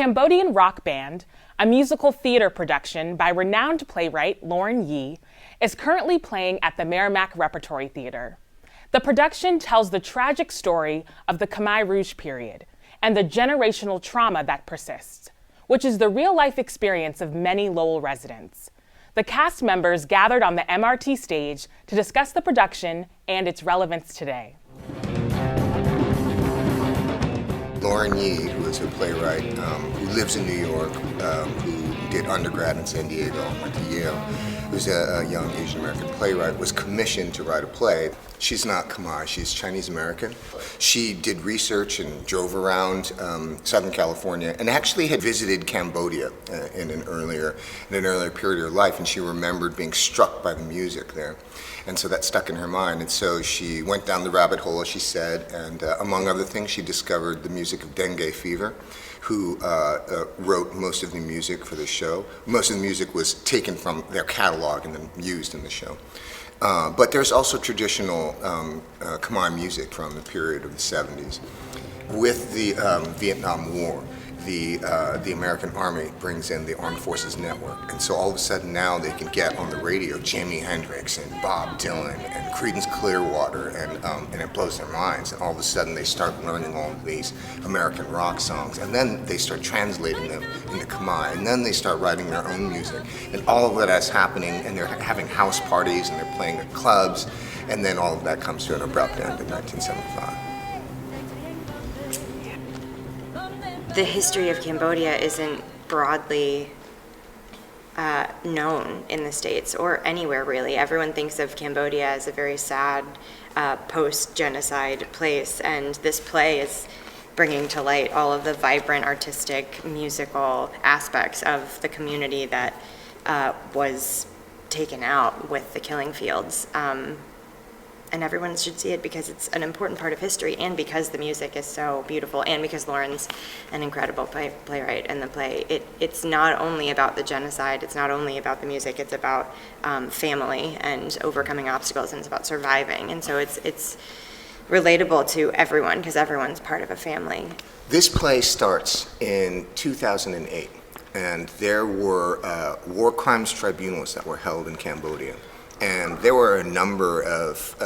Cambodian Rock Band, a musical theater production by renowned playwright Lauren Yee, is currently playing at the Merrimack Repertory Theater. The production tells the tragic story of the Khmer Rouge period and the generational trauma that persists, which is the real-life experience of many Lowell residents. The cast members gathered on the MRT stage to discuss the production and its relevance today. Lauren Yee, who is a playwright who lives in New York, who did undergrad in San Diego and went to Yale, who's a young Asian American playwright, was commissioned to write a play. She's not Khmer, she's Chinese American. She did research and drove around Southern California and actually had visited Cambodia in an earlier period of her life, and she remembered being struck by the music there. And so that stuck in her mind, and so she went down the rabbit hole, as she said, and among other things, she discovered the music of Dengue Fever, who wrote most of the music for the show. Most of the music was taken from their catalog and then used in the show. But there's also traditional Khmer music from the period of the 70s. With the Vietnam War, the American Army brings in the Armed Forces Network, and so all of a sudden now they can get on the radio Jimi Hendrix and Bob Dylan and Creedence Clearwater, and it blows their minds. And all of a sudden they start learning all of these American rock songs, and then they start translating them into Khmer, and then they start writing their own music, and all of that is happening, and they're having house parties and they're playing at clubs, and then all of that comes to an abrupt end in 1975. The history of Cambodia isn't broadly known in the States or anywhere really. Everyone thinks of Cambodia as a very sad post-genocide place, and this play is bringing to light all of the vibrant artistic, musical aspects of the community that was taken out with the killing fields. And everyone should see it because it's an important part of history, and because the music is so beautiful, and because Lauren's an incredible playwright in the play. It's not only about the genocide, it's not only about the music, it's about family and overcoming obstacles, and it's about surviving. And so it's relatable to everyone because everyone's part of a family. This play starts in 2008, and there were war crimes tribunals that were held in Cambodia. And there were a number of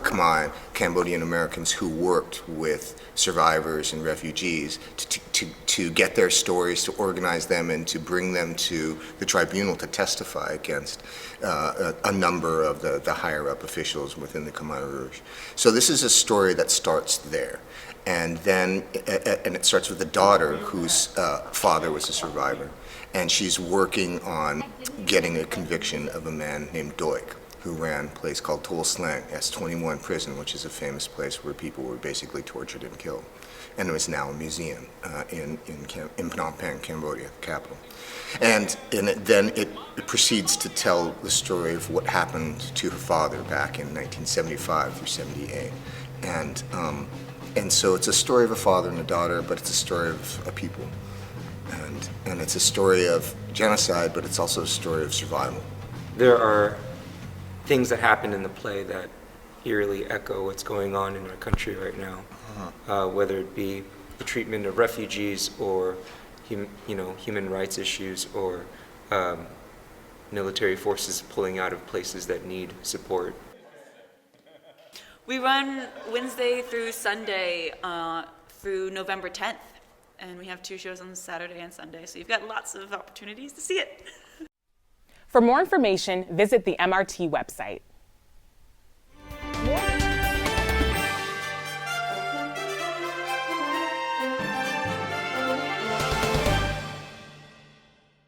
Khmer, Cambodian Americans who worked with survivors and refugees to get their stories, to organize them, and to bring them to the tribunal to testify against a number of the higher-up officials within the Khmer Rouge. So this is a story that starts there. And then and it starts with a daughter whose father was a survivor. And she's working on getting a conviction of a man named Doik, who ran a place called Tuol Sleng, S-21 prison, which is a famous place where people were basically tortured and killed. And it was now a museum in Phnom Penh, Cambodia, the capital. And then it proceeds to tell the story of what happened to her father back in 1975 through 78. And so it's a story of a father and a daughter, but it's a story of a people. And it's a story of genocide, but it's also a story of survival. There are things that happen in the play that eerily echo what's going on in our country right now, whether it be the treatment of refugees or human rights issues, or military forces pulling out of places that need support. We run Wednesday through Sunday through November 10th. And we have 2 shows on Saturday and Sunday, so you've got lots of opportunities to see it. For more information, visit the MRT website.